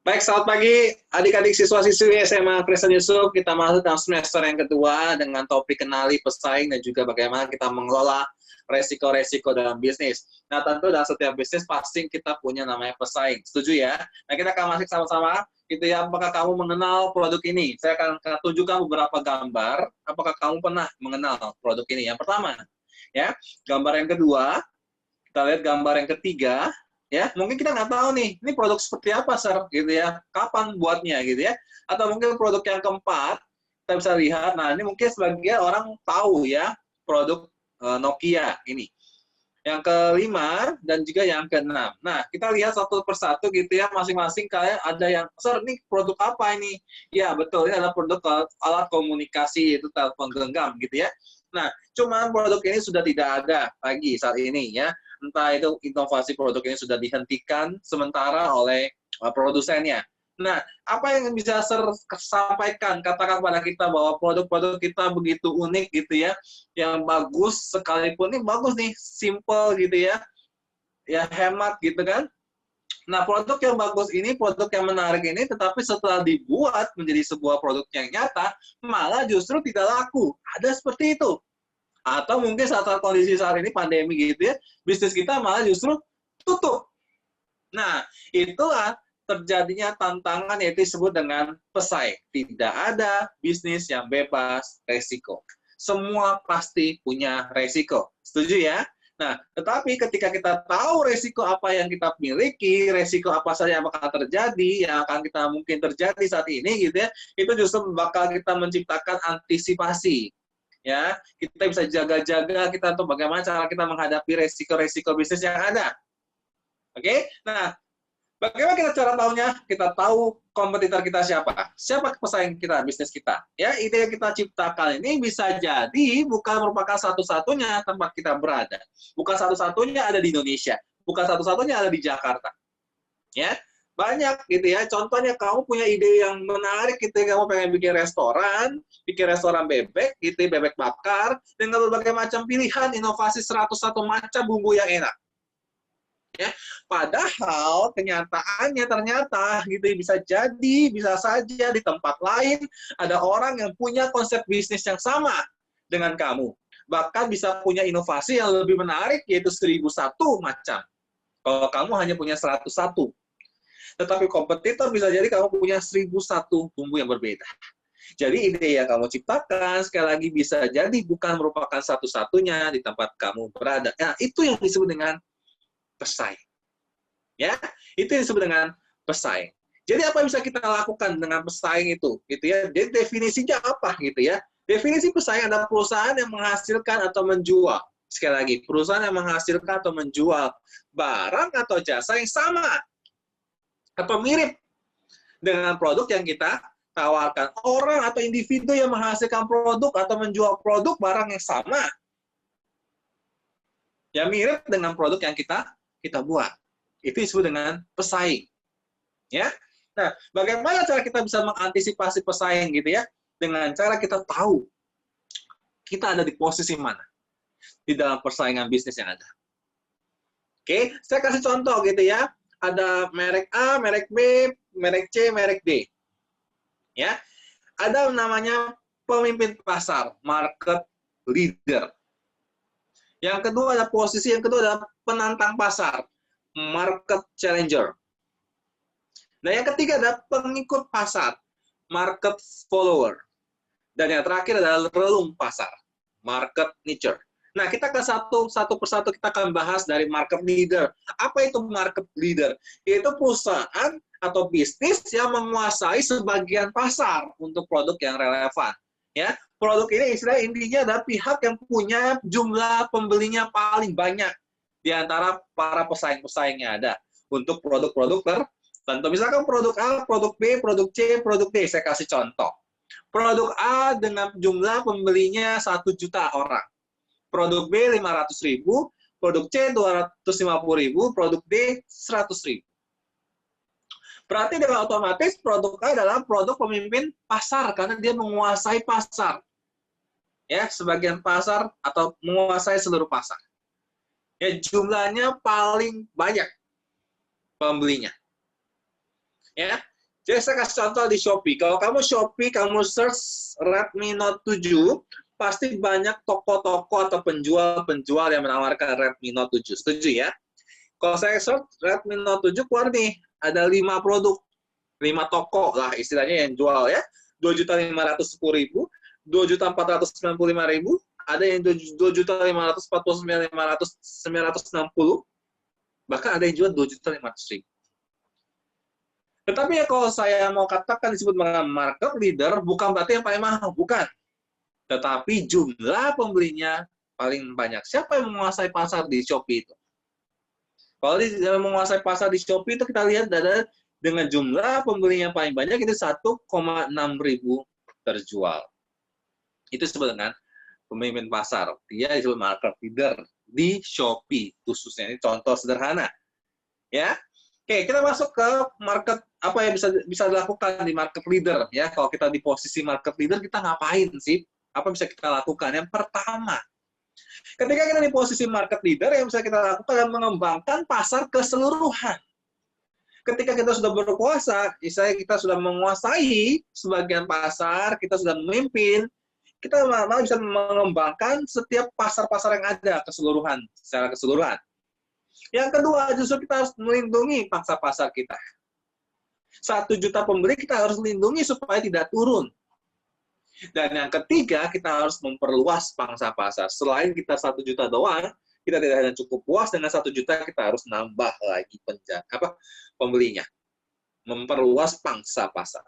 Baik, selamat pagi adik-adik siswa-siswi SMA Kristen Yusuf. Kita masuk dalam semester yang kedua dengan topik kenali pesaing dan juga bagaimana kita mengelola resiko-resiko dalam bisnis. Nah, tentu dalam setiap bisnis pasti kita punya namanya pesaing. Setuju ya? Nah, kita akan masuk sama-sama. Gitu ya, apakah kamu mengenal produk ini? Saya akan tunjukkan beberapa gambar. Apakah kamu pernah mengenal produk ini? Yang pertama, ya. Gambar yang kedua, kita lihat gambar yang ketiga. Ya, mungkin kita nggak tahu nih, ini produk seperti apa, Sir, gitu ya, kapan buatnya, gitu ya, atau mungkin produk yang keempat, kita bisa lihat, nah ini mungkin sebagian orang tahu ya, produk Nokia ini. Yang kelima, dan juga yang keenam. Nah, kita lihat satu persatu gitu ya, masing-masing kayak ada yang, Sir, ini produk apa ini? Ya, betul, ini adalah produk alat komunikasi, itu telepon genggam, gitu ya. Nah, cuman produk ini sudah tidak ada lagi saat ini ya. Entah itu inovasi produk ini sudah dihentikan sementara oleh produsennya. Nah, apa yang bisa sampaikan, katakan pada kita bahwa produk-produk kita begitu unik gitu ya, yang bagus sekalipun ini bagus nih, simple gitu ya hemat gitu kan. Nah, produk yang bagus ini, produk yang menarik ini, tetapi setelah dibuat menjadi sebuah produk yang nyata, malah justru tidak laku. Ada seperti itu. Atau mungkin saat kondisi saat ini pandemi gitu ya, bisnis kita malah justru tutup. Nah, itulah terjadinya tantangan yaitu disebut dengan pesaing. Tidak ada bisnis yang bebas resiko. Semua pasti punya resiko. Setuju ya? Nah, tetapi ketika kita tahu resiko apa yang kita miliki, resiko apa saja yang akan terjadi, yang akan kita mungkin terjadi saat ini gitu ya, itu justru bakal kita menciptakan antisipasi. Ya, kita bisa jaga-jaga kita untuk bagaimana cara kita menghadapi resiko-resiko bisnis yang ada. Oke? Nah, bagaimana kita cara tahunya? Kita tahu kompetitor kita siapa. Siapa pesaing kita, bisnis kita. Ya, ide yang kita ciptakan ini bisa jadi bukan merupakan satu-satunya tempat kita berada. Bukan satu-satunya ada di Indonesia. Bukan satu-satunya ada di Jakarta. Ya, banyak gitu ya. Contohnya kamu punya ide yang menarik gitu, kamu pengen bikin restoran bebek gitu, bebek bakar dengan berbagai macam pilihan, inovasi 101 macam bumbu yang enak. Ya, padahal kenyataannya ternyata gitu bisa saja di tempat lain ada orang yang punya konsep bisnis yang sama dengan kamu. Bahkan bisa punya inovasi yang lebih menarik yaitu 1001 macam. Kalau kamu hanya punya 101. Tetapi kompetitor bisa jadi kamu punya 1001 bumbu yang berbeda. Jadi ide yang kamu ciptakan sekali lagi bisa jadi bukan merupakan satu-satunya di tempat kamu berada. Nah, itu yang disebut dengan pesaing. Ya, itu yang disebut dengan pesaing. Jadi apa yang bisa kita lakukan dengan pesaing itu? Gitu ya. Jadi definisinya apa gitu ya? Definisi pesaing adalah perusahaan yang menghasilkan atau menjual. Sekali lagi, perusahaan yang menghasilkan atau menjual barang atau jasa yang sama atau mirip dengan produk yang kita tawarkan. Orang atau individu yang menghasilkan produk atau menjual produk barang yang sama, yang mirip dengan produk yang kita buat. Itu disebut dengan pesaing. Ya. Nah, bagaimana cara kita bisa mengantisipasi pesaing gitu ya? Dengan cara kita tahu kita ada di posisi mana di dalam persaingan bisnis yang ada. Oke, saya kasih contoh gitu ya. Ada merek A, merek B, merek C, merek D. Ya, ada namanya pemimpin pasar, market leader. Yang kedua ada posisi yang kedua adalah penantang pasar, market challenger. Nah, yang ketiga adalah pengikut pasar, market follower. Dan yang terakhir adalah relung pasar, market niche. Nah, kita ke satu persatu kita akan bahas dari market leader. Apa itu market leader? Yaitu perusahaan atau bisnis yang menguasai sebagian pasar untuk produk yang relevan. Ya, produk ini istilah intinya adalah pihak yang punya jumlah pembelinya paling banyak di antara para pesaing-pesaing yang ada untuk produk-produk tertentu. Misalkan produk A, produk B, produk C, produk D. Saya kasih contoh. Produk A dengan jumlah pembelinya 1 juta orang. Produk B 500.000, produk C 250.000, produk D 100.000. Berarti dengan otomatis produk A adalah produk pemimpin pasar karena dia menguasai pasar. Ya, sebagian pasar atau menguasai seluruh pasar. Ya, jumlahnya paling banyak pembelinya. Ya. Jadi saya kasih contoh di Shopee. Kalau kamu Shopee, kamu search Redmi Note 7, pasti banyak toko-toko atau penjual-penjual yang menawarkan Redmi Note 7. Setuju ya? Kalau saya search Redmi Note 7, keluar nih, ada 5 produk, 5 toko lah istilahnya yang jual ya. 2.510.000, 2.495.000, ada yang 2.549.960, bahkan ada yang jual 2.500.000. Tetapi ya kalau saya mau katakan disebut market leader, bukan berarti yang paling mahal, bukan. Tetapi jumlah pembelinya paling banyak. Siapa yang menguasai pasar di Shopee itu? Kalau yang menguasai pasar di Shopee itu kita lihat ada dengan jumlah pembelinya paling banyak itu 1,6 ribu terjual. Itu disebut dengan pemimpin pasar. Dia disebut market leader di Shopee khususnya. Ini contoh sederhana. Ya. Oke, kita masuk ke market, apa yang bisa dilakukan di market leader ya. Kalau kita di posisi market leader, kita ngapain sih? Apa bisa kita lakukan? Yang pertama, ketika kita di posisi market leader, yang bisa kita lakukan adalah mengembangkan pasar keseluruhan. Ketika kita sudah berkuasa, misalnya kita sudah menguasai sebagian pasar, kita sudah memimpin, kita malah bisa mengembangkan setiap pasar-pasar yang ada keseluruhan, secara keseluruhan. Yang kedua, justru kita harus melindungi pangsa pasar kita. 1 juta pembeli kita harus lindungi supaya tidak turun. Dan yang ketiga, kita harus memperluas pangsa pasar. Selain kita 1 juta doang, kita tidak hanya cukup puas dengan 1 juta, kita harus nambah lagi pembelinya. Memperluas pangsa pasar.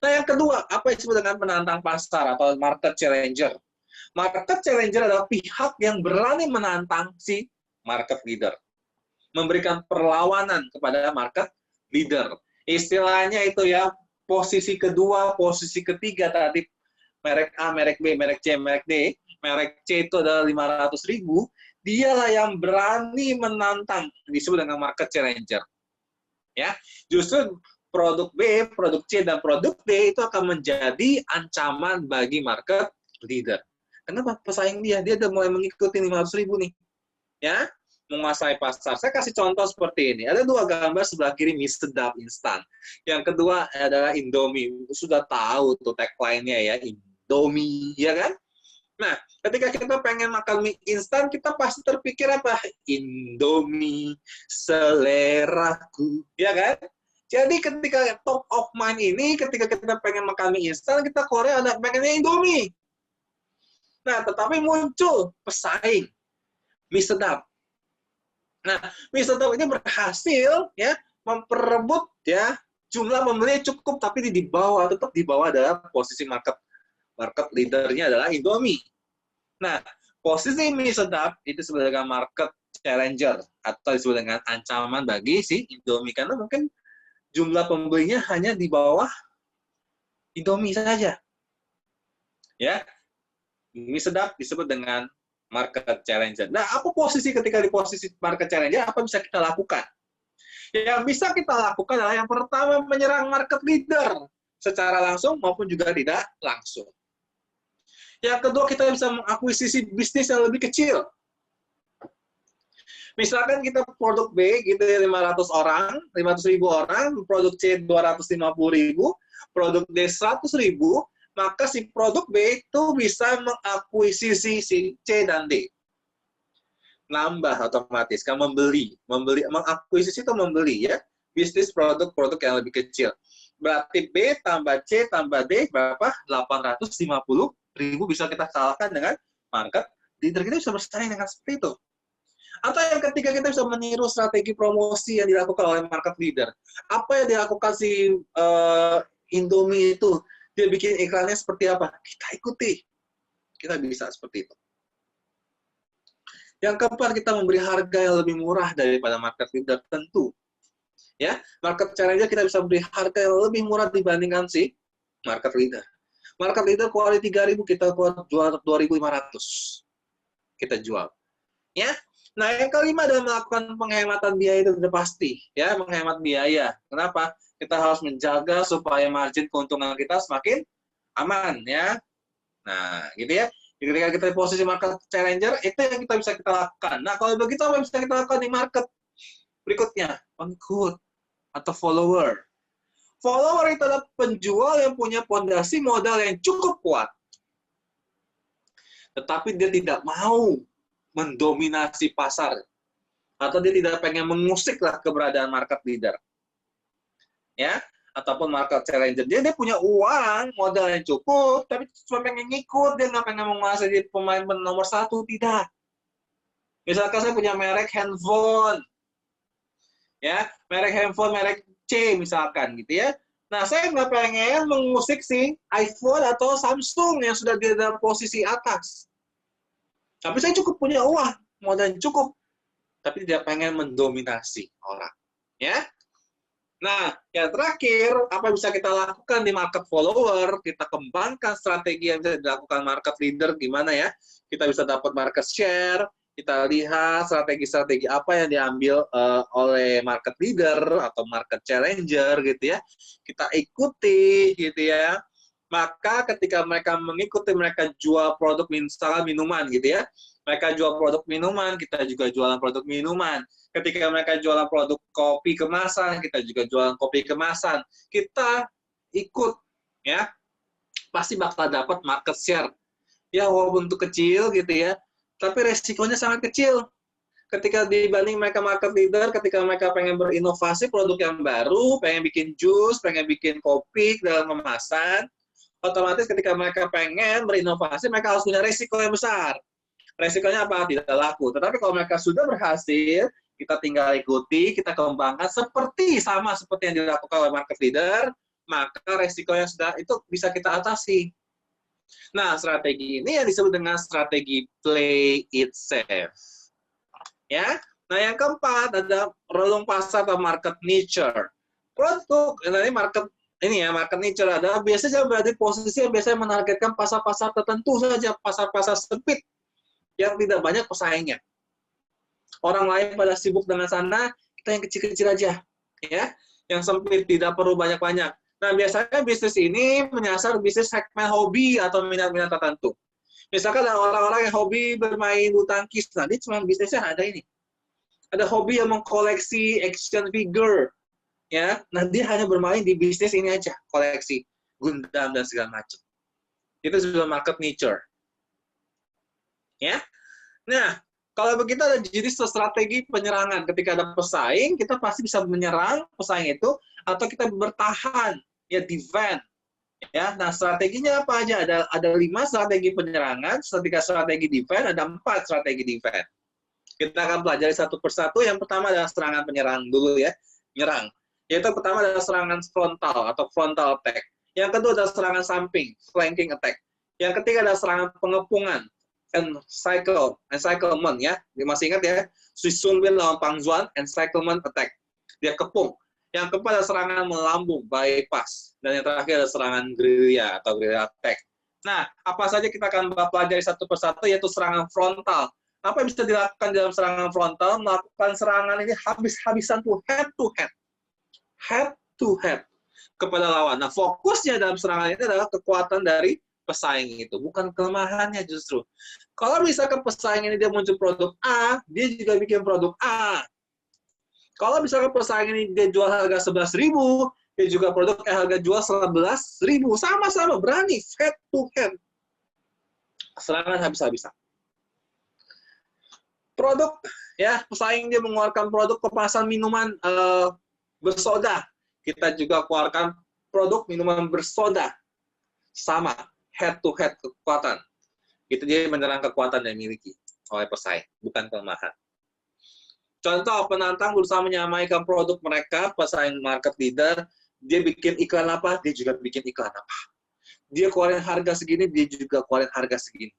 Nah, yang kedua, apa yang disebut dengan penantang pasar atau market challenger? Market challenger adalah pihak yang berani menantang si market leader. Memberikan perlawanan kepada market leader. Istilahnya itu ya, posisi kedua, posisi ketiga tadi, merek A, merek B, merek C, merek D, merek C itu adalah 500.000, dialah yang berani menantang, disebut dengan market challenger. Ya, justru produk B, produk C, dan produk D itu akan menjadi ancaman bagi market leader. Kenapa? Pesaing dia udah mulai mengikuti 500.000 nih. Ya, menguasai pasar. Saya kasih contoh seperti ini. Ada 2 gambar sebelah kiri mie sedap instan. Yang kedua adalah Indomie. Sudah tahu tuh tagline-nya ya, Indomie, ya kan? Nah, ketika kita pengen makan mie instan, kita pasti terpikir apa? Indomie, seleraku, ya kan? Jadi ketika top of mind ini, ketika kita pengen makan mie instan, kita Korea ada pengennya Indomie. Nah, tetapi muncul pesaing mie sedap. Nah, mie sedap ini berhasil ya memperebut ya jumlah pembeli cukup, tapi tetap di bawah adalah posisi market leadernya adalah Indomie. Nah, posisi mie sedap itu sebagai market challenger atau disebut dengan ancaman bagi si Indomie karena mungkin jumlah pembelinya hanya di bawah Indomie saja. Ya, mie sedap disebut dengan market challenger. Nah, apa posisi ketika di posisi market challenger, apa bisa kita lakukan? Yang bisa kita lakukan adalah yang pertama menyerang market leader secara langsung maupun juga tidak langsung. Yang kedua, kita bisa mengakuisisi bisnis yang lebih kecil. Misalkan kita produk B gitu 500 orang, 500.000 orang, produk C 250.000, produk D 100.000, maka si produk B itu bisa mengakuisisi si C dan D. Nambah otomatis, kan mengakuisisi itu membeli ya, bisnis produk-produk yang lebih kecil. Berarti B tambah C tambah D berapa? 850.000 bisa kita kalahkan dengan market leader. Kita bisa bersaing dengan seperti itu. Atau yang ketiga, kita bisa meniru strategi promosi yang dilakukan oleh market leader. Apa yang dilakukan si Indomie itu? Dia bikin iklannya seperti apa? Kita ikuti. Kita bisa seperti itu. Yang keempat, kita memberi harga yang lebih murah daripada market leader, tentu. Ya, market challenger kita bisa beri harga yang lebih murah dibandingkan si market leader. Market leader keluar 3.000, kita keluar 2.500. Kita jual. Ya. Nah, yang kelima adalah melakukan penghematan biaya itu sudah pasti, ya, menghemat biaya. Kenapa? Kita harus menjaga supaya margin keuntungan kita semakin aman, ya. Nah, gitu ya. Ketika kita di posisi market challenger, itu yang kita bisa kita lakukan. Nah, kalau begitu apa yang bisa kita lakukan di market berikutnya? Pengikut atau follower. Follower itu adalah penjual yang punya fondasi modal yang cukup kuat. Tetapi dia tidak mau mendominasi pasar. Atau dia tidak pengen mengusiklah keberadaan market leader. Ya, ataupun market challenger. Dia punya uang, modal yang cukup, tapi cuma pengen ngikut, dia nggak pengen menguasai jadi pemain nomor satu, tidak. Misalkan saya punya merek handphone, ya, merek handphone, merek C misalkan, gitu ya. Nah, saya nggak pengen mengusik si iPhone atau Samsung yang sudah di dalam posisi atas. Tapi saya cukup punya uang, modal yang cukup, tapi tidak pengen mendominasi orang, ya. Nah, yang terakhir, apa yang bisa kita lakukan di market follower, kita kembangkan strategi yang bisa dilakukan market leader, gimana ya? Kita bisa dapat market share, kita lihat strategi-strategi apa yang diambil oleh market leader atau market challenger, gitu ya. Kita ikuti, gitu ya. Maka ketika mereka mengikuti, mereka jual produk misalnya minuman, gitu ya. Mereka jual produk minuman, kita juga jualan produk minuman. Ketika mereka jualan produk kopi kemasan, kita juga jualan kopi kemasan. Kita ikut, ya, pasti bakal dapat market share. Ya, walaupun itu kecil, gitu ya, tapi resikonya sangat kecil. Ketika dibanding mereka market leader, ketika mereka pengen berinovasi produk yang baru, pengen bikin jus, pengen bikin kopi dalam kemasan, otomatis ketika mereka pengen berinovasi, mereka harus punya resiko yang besar. Resikonya apa? Tidak laku. Tetapi kalau mereka sudah berhasil, kita tinggal ikuti, kita kembangkan sama seperti yang dilakukan oleh market leader, maka resiko yang sudah itu bisa kita atasi. Nah, strategi ini yang disebut dengan strategi play it safe. Ya. Nah, yang keempat ada relung pasar atau market niche. Produk, ini market niche adalah biasanya berada di posisi yang biasanya menargetkan pasar-pasar tertentu saja, pasar-pasar sempit yang tidak banyak pesaingnya. Orang lain pada sibuk dengan sana, kita yang kecil-kecil aja, ya, yang sempit, tidak perlu banyak-banyak. Nah, biasanya bisnis ini menyasar bisnis segmen hobi atau minat-minat tertentu. Misalkan ada orang-orang yang hobi bermain bulu tangkis, nah dia cuma bisnisnya ada ini. Ada hobi yang mengkoleksi action figure, ya, nah dia hanya bermain di bisnis ini aja, koleksi Gundam dan segala macam. Itu sudah market niche. Ya. Nah, kalau begitu ada jenis strategi penyerangan. Ketika ada pesaing, kita pasti bisa menyerang pesaing itu atau kita bertahan, ya defend. Ya, nah strateginya apa aja? Ada 5 strategi penyerangan, strategi defend, ada 4 strategi defend. Kita akan pelajari satu persatu. Yang pertama adalah serangan penyerang dulu ya, menyerang. Yaitu pertama adalah serangan frontal atau frontal attack. Yang kedua adalah serangan samping, flanking attack. Yang ketiga adalah serangan pengepungan, encirclement ya. Masih ingat ya? Suisunbin lawan Pangzuan, encirclement attack. Dia kepung. Yang keempat adalah serangan melambung, bypass. Dan yang terakhir adalah serangan gerilya atau gerilya attack. Nah, apa saja kita akan pelajari satu persatu, yaitu serangan frontal. Apa yang bisa dilakukan dalam serangan frontal? Melakukan serangan ini habis-habisan tuh, head to head kepada lawan. Nah, fokusnya dalam serangan ini adalah kekuatan dari pesaing itu, bukan kelemahannya justru. Kalau misalkan pesaing ini dia muncul produk A, dia juga bikin produk A. Kalau misalkan pesaing ini dia jual harga 11.000, dia juga produk harga jual 11.000. Sama-sama berani, head to head. Serangan habis-habisan. Produk, ya, pesaing dia mengeluarkan produk kemasan minuman bersoda. Kita juga keluarkan produk minuman bersoda. Sama, head to head kekuatan. Itu dia menyerang kekuatan yang dimiliki oleh pesaing, bukan kelemahan. Contoh, penantang berusaha menyamaikan produk mereka, pesaing market leader, dia bikin iklan apa, dia juga bikin iklan apa. Dia keluarin harga segini, dia juga keluarin harga segini.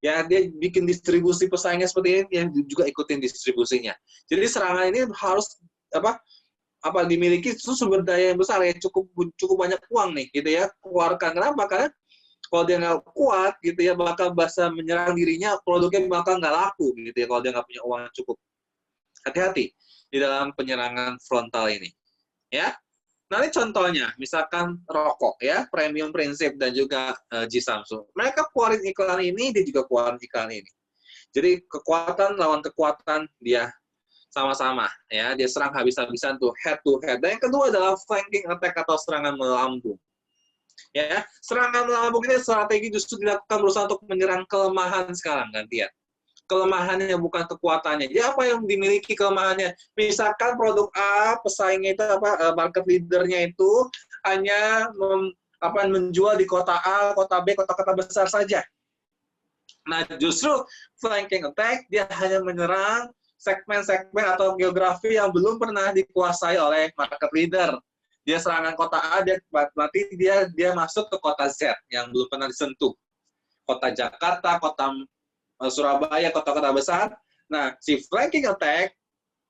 Ya, dia bikin distribusi pesaingnya seperti ini, yang juga ikutin distribusinya. Jadi serangan ini harus apa dimiliki itu sumber daya yang besar ya, cukup banyak uang nih, gitu ya, keluarkan. Kenapa? Karena kalau dia nggak kuat, gitu ya, bakal bisa menyerang dirinya, produknya bakal nggak laku, gitu ya, kalau dia nggak punya uang yang cukup. Hati-hati di dalam penyerangan frontal ini, ya. Nanti contohnya, misalkan rokok ya, Premium Prinsip dan juga G Samsung. Mereka keluarin iklan ini, dia juga keluarin iklan ini. Jadi kekuatan lawan kekuatan dia sama-sama ya, dia serang habis-habisan tuh head to head. Dan yang kedua adalah flanking attack atau serangan melambung. Ya, serangan melambung ini strategi justru dilakukan berusaha untuk menyerang kelemahan sekarang gantian. Kelemahannya bukan kekuatannya. Jadi apa yang dimiliki kelemahannya? Misalkan produk A, pesaingnya itu market leadernya itu hanya menjual di kota A, kota B, kota-kota besar saja. Nah, justru flanking attack dia hanya menyerang segmen-segmen atau geografi yang belum pernah dikuasai oleh market leader. Dia serangan kota A, berarti dia masuk ke kota Z yang belum pernah disentuh. Kota Jakarta, kota Surabaya, kota-kota besar. Nah, si flanking attack,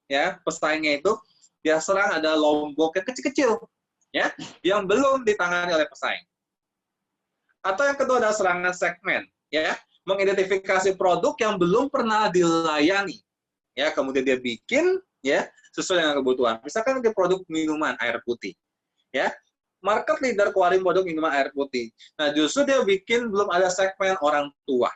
ya pesaingnya itu dia serang ada Lombok yang kecil-kecil, ya, yang belum ditangani oleh pesaing. Atau yang kedua adalah serangan segmen, ya, mengidentifikasi produk yang belum pernah dilayani, ya, kemudian dia bikin, ya, sesuai dengan kebutuhan. Misalkan dia produk minuman air putih, ya, market leader keluarin produk minuman air putih. Nah, justru dia bikin belum ada segmen orang tua.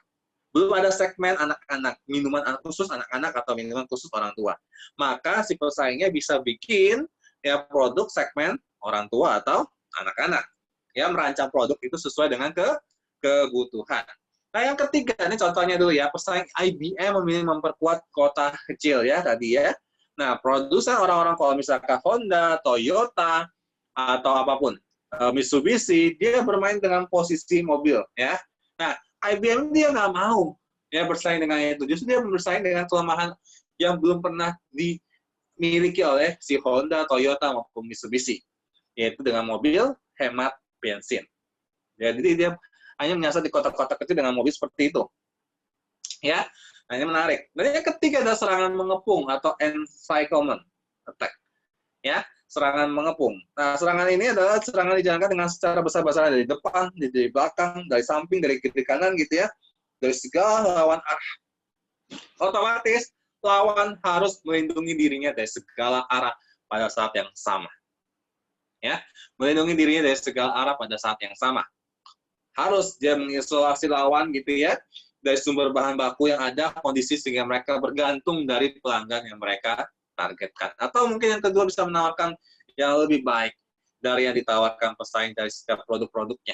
Belum ada segmen anak-anak, minuman khusus anak-anak atau minuman khusus orang tua. Maka si pesaingnya bisa bikin ya produk segmen orang tua atau anak-anak. Ya, merancang produk itu sesuai dengan kebutuhan. Nah, yang ketiga, ini contohnya dulu ya, pesaing IBM memilih memperkuat kota kecil ya tadi ya. Nah, produsen orang-orang kalau misalkan Honda, Toyota, atau apapun, Mitsubishi, dia bermain dengan posisi mobil ya. Nah, IBM dia nggak mau ya bersaing dengan itu. Justru dia bersaing dengan kelemahan yang belum pernah dimiliki oleh si Honda, Toyota maupun Mitsubishi, yaitu dengan mobil hemat bensin. Ya, jadi dia hanya menyasar di kota-kota kecil dengan mobil seperti itu. Ya, nah ini menarik. Dan yang ketiga adalah serangan mengepung atau encirclement attack. Ya, serangan mengepung. Nah, serangan ini adalah serangan dijalankan dengan secara besar-besaran dari depan, dari belakang, dari samping, dari kiri kanan gitu ya, dari segala lawan arah. Otomatis lawan harus melindungi dirinya dari segala arah pada saat yang sama. Ya, melindungi dirinya dari segala arah pada saat yang sama. Harus dia mengisolasi lawan gitu ya, dari sumber bahan baku yang ada, kondisi sehingga mereka bergantung dari pelanggan yang mereka targetkan. Atau mungkin yang kedua bisa menawarkan yang lebih baik dari yang ditawarkan pesaing dari setiap produk-produknya.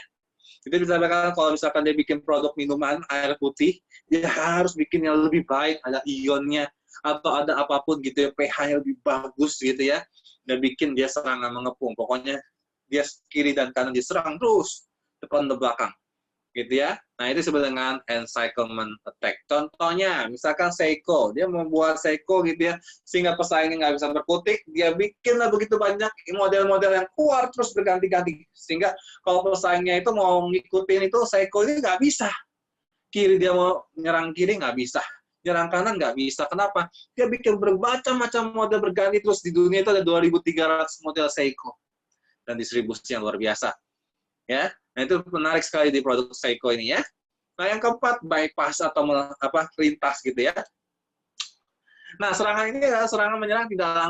Itu bisa dikatakan kalau misalkan dia bikin produk minuman air putih, dia harus bikin yang lebih baik, ada ionnya, atau ada apapun gitu ya, pH-nya lebih bagus gitu ya, dan bikin dia serangan mengepung. Pokoknya dia kiri dan kanan diserang terus, depan dan belakang. Gitu ya. Nah, itu disebut dengan encirclement attack. Contohnya, misalkan Seiko, dia membuat Seiko gitu ya, sehingga pesaingnya nggak bisa berkutik, dia bikinlah begitu banyak model-model yang keluar terus berganti-ganti. Sehingga kalau pesaingnya itu mau ngikutin itu, Seiko ini nggak bisa. Kiri dia mau nyerang kiri nggak bisa. Nyerang kanan nggak bisa. Kenapa? Dia bikin bermacam-macam model berganti terus. Di dunia itu ada 2.300 model Seiko. Dan distribusi yang luar biasa. Ya, nah itu menarik sekali di produk Seiko ini ya. Nah yang keempat bypass atau lintas gitu ya. Nah serangan ini adalah serangan menyerang tidak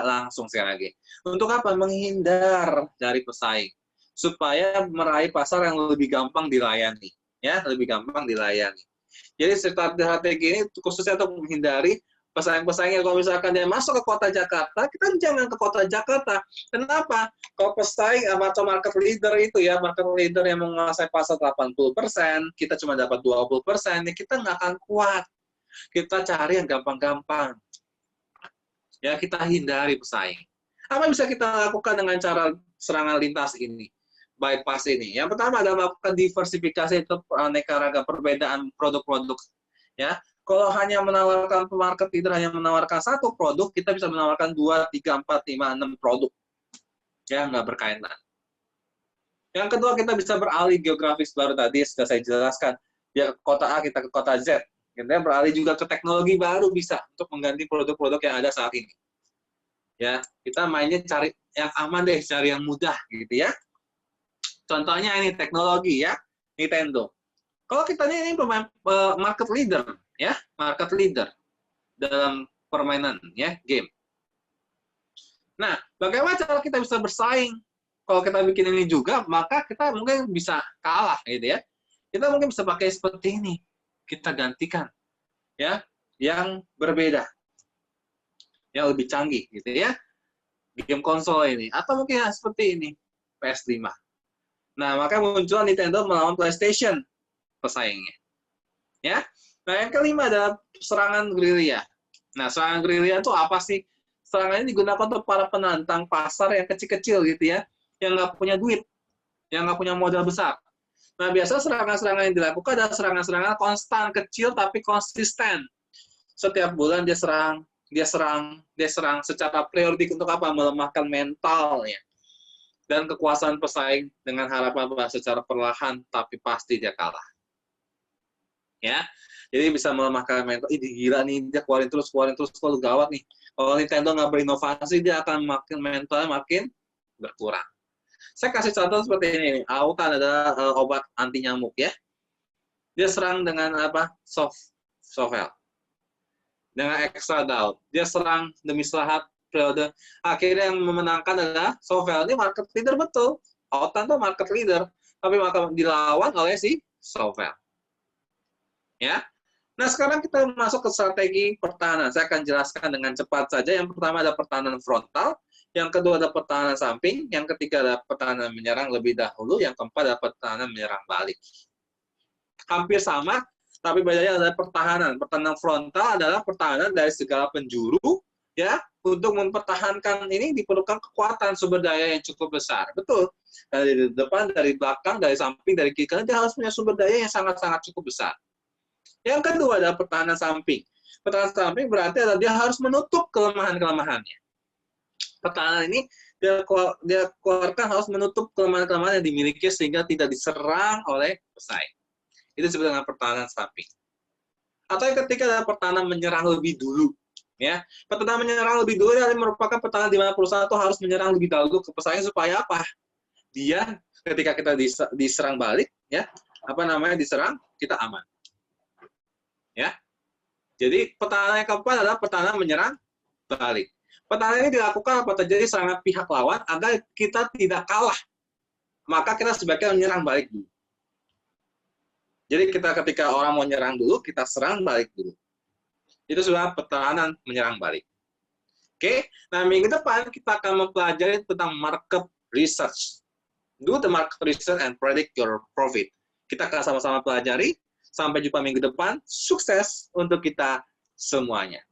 langsung sekali lagi. Untuk apa? Menghindar dari pesaing supaya meraih pasar yang lebih gampang dilayani, ya lebih gampang dilayani. Jadi strategi ini khususnya untuk menghindari pesaing-pesaingnya. Kalau misalkan dia masuk ke kota Jakarta, kita jangan ke kota Jakarta. Kenapa? Kalau pesaing atau market leader itu ya, market leader yang menguasai pasar 80%, kita cuma dapat 20%, ya kita nggak akan kuat. Kita cari yang gampang-gampang. Ya, kita hindari pesaing. Apa yang bisa kita lakukan dengan cara serangan lintas ini? Bypass ini. Yang pertama adalah melakukan diversifikasi itu aneka ragam perbedaan produk-produk. Ya, kalau hanya menawarkan market leader hanya menawarkan satu produk, kita bisa menawarkan 2, 3, 4, 5, 6 produk. Ya, nggak berkaitan. Yang kedua, kita bisa beralih geografis baru tadi, sudah saya jelaskan. Ya, kota A, kita ke kota Z. Kita beralih juga ke teknologi baru bisa untuk mengganti produk-produk yang ada saat ini. Ya, kita mainnya cari yang aman deh, cari yang mudah gitu ya. Contohnya ini teknologi ya, Nintendo. Kalau kita ini pemain market leader ya, market leader dalam permainan ya, game. Nah, bagaimana cara kita bisa bersaing? Kalau kita bikin ini juga, maka kita mungkin bisa kalah gitu ya. Kita mungkin bisa pakai seperti ini. Kita gantikan ya, yang berbeda. yang lebih canggih gitu ya, game konsol ini, atau mungkin seperti ini, PS5. Nah, maka muncul Nintendo melawan PlayStation pesaingnya. Ya. Nah, yang kelima adalah serangan gerilya. Nah, serangan gerilya itu apa sih? Serangan ini digunakan untuk para penantang pasar yang kecil-kecil gitu ya, yang nggak punya duit, yang nggak punya modal besar. Nah, biasa serangan-serangan yang dilakukan adalah serangan-serangan konstan, kecil tapi konsisten. Setiap bulan dia serang secara periodik untuk apa? Melemahkan mentalnya dan kekuasaan pesaing dengan harapan bahwa secara perlahan tapi pasti dia kalah. Ya, jadi bisa melemahkan mental. Ih, gila nih, dia keluarin terus, kalau gawat nih. Kalau Nintendo nggak berinovasi, dia akan mentalnya makin berkurang. Saya kasih contoh seperti ini. Autan adalah obat anti nyamuk ya. Dia serang dengan apa? Sovel. Dengan extra down. Dia serang demi istirahat periode. Akhirnya yang memenangkan adalah Sovel. Ini market leader betul. Autan tuh market leader. Tapi maka dilawan oleh si Sovel. Ya. Nah, sekarang kita masuk ke strategi pertahanan. Saya akan jelaskan dengan cepat saja. Yang pertama ada pertahanan frontal, yang kedua ada pertahanan samping, yang ketiga ada pertahanan menyerang lebih dahulu, yang keempat ada pertahanan menyerang balik. Hampir sama, tapi bedanya adalah pertahanan. Pertahanan frontal adalah pertahanan dari segala penjuru, ya. Untuk mempertahankan ini diperlukan kekuatan sumber daya yang cukup besar. Betul. Dari depan, dari belakang, dari samping, dari kiri kanan, dia harus punya sumber daya yang sangat-sangat cukup besar. Yang kedua adalah pertahanan samping. Pertahanan samping berarti adalah dia harus menutup kelemahan-kelemahannya. Pertahanan ini dia keluarkan harus menutup kelemahan-kelemahan yang dimiliki sehingga tidak diserang oleh pesaing. Itu disebut dengan pertahanan samping. Atau yang ketiga adalah pertahanan menyerang lebih dulu. Ya, pertahanan menyerang lebih dulu adalah merupakan pertahanan di mana perusahaan itu harus menyerang lebih dahulu ke pesaing supaya apa? Dia ketika kita diserang balik, ya, diserang, kita aman. Ya. Jadi pertahanan yang keempat adalah pertahanan menyerang balik. Pertahanan ini dilakukan apa terjadi serangan pihak lawan agar kita tidak kalah. Maka kita sebaiknya menyerang balik dulu. Jadi kita ketika orang mau nyerang dulu, kita serang balik dulu. Itu sudah pertahanan menyerang balik. Oke, nah minggu depan kita akan mempelajari tentang market research. Do the market research and predict your profit. Kita akan sama-sama pelajari. Sampai jumpa minggu depan. Sukses untuk kita semuanya.